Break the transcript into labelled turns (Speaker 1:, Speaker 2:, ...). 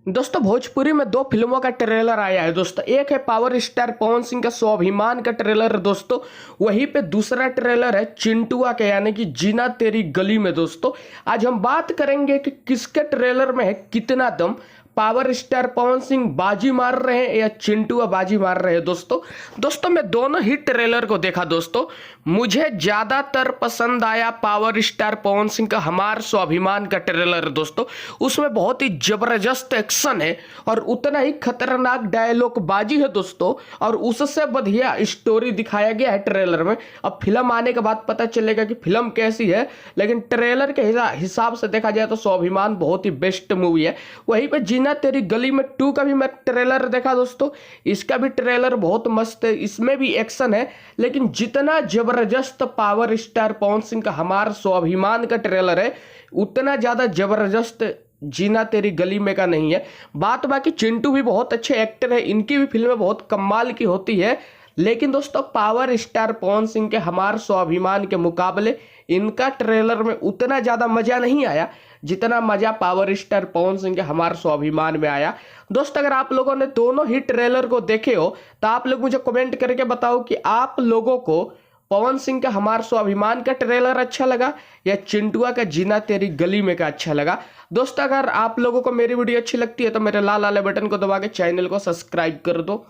Speaker 1: दोस्तों भोजपुरी में दो फिल्मों का ट्रेलर आया है दोस्तों। एक है पावर स्टार पवन सिंह का स्वाभिमान का ट्रेलर है दोस्तों। वहीं पे दूसरा ट्रेलर है चिंटुआ के, यानी कि जीना तेरी गली में। दोस्तों आज हम बात करेंगे कि किसके ट्रेलर में है कितना दम। पावर स्टार पवन सिंह बाजी मार रहे हैं या चिंटुआ बाजी मार रहे हैं। दोस्तों मैं दोनों ही ट्रेलर को देखा दोस्तों। मुझे ज्यादातर पसंद आया पावर स्टार पवन सिंह का हमार स्वाभिमान का ट्रेलर दोस्तों। उसमें बहुत ही जबरदस्त एक्शन है और उतना ही खतरनाक डायलॉग बाजी है दोस्तों, और उससे बढ़िया स्टोरी दिखाया गया है ट्रेलर में। अब फिल्म आने के बाद पता चलेगा कि फिल्म कैसी है, लेकिन ट्रेलर के हिसाब से देखा जाए तो स्वाभिमान बहुत ही बेस्ट मूवी है। वहीं पे जीना तेरी गली में 2 का भी मैं ट्रेलर देखा दोस्तों। इसका भी ट्रेलर बहुत मस्त है, इसमें भी एक्शन है, लेकिन जितना जबरदस्त पावर स्टार पवन सिंह का हमार स्वाभिमान का ट्रेलर है उतना ज्यादा जबरदस्त जीना तेरी गली में का नहीं है। बात बाकी चिंटू भी बहुत अच्छे एक्टर है, इनकी भी फिल्में बहुत कमाल की होती है, लेकिन दोस्तों पावर स्टार पवन सिंह के हमार स्वाभिमान के मुकाबले इनका ट्रेलर में उतना ज्यादा मजा नहीं आया जितना मजा पावर स्टार पवन सिंह के हमार स्वाभिमान में आया। दोस्त अगर आप लोगों ने दोनों ही ट्रेलर को देखे हो तो आप लोग मुझे कमेंट करके बताओ कि आप लोगों को पवन सिंह का हमार स्वाभिमान का ट्रेलर अच्छा लगा या चिंटुआ का जीना तेरी गली में का अच्छा लगा। दोस्त अगर आप लोगों को मेरी वीडियो अच्छी लगती है तो मेरे लाल वाले बटन को दबा के चैनल को सब्सक्राइब कर दो।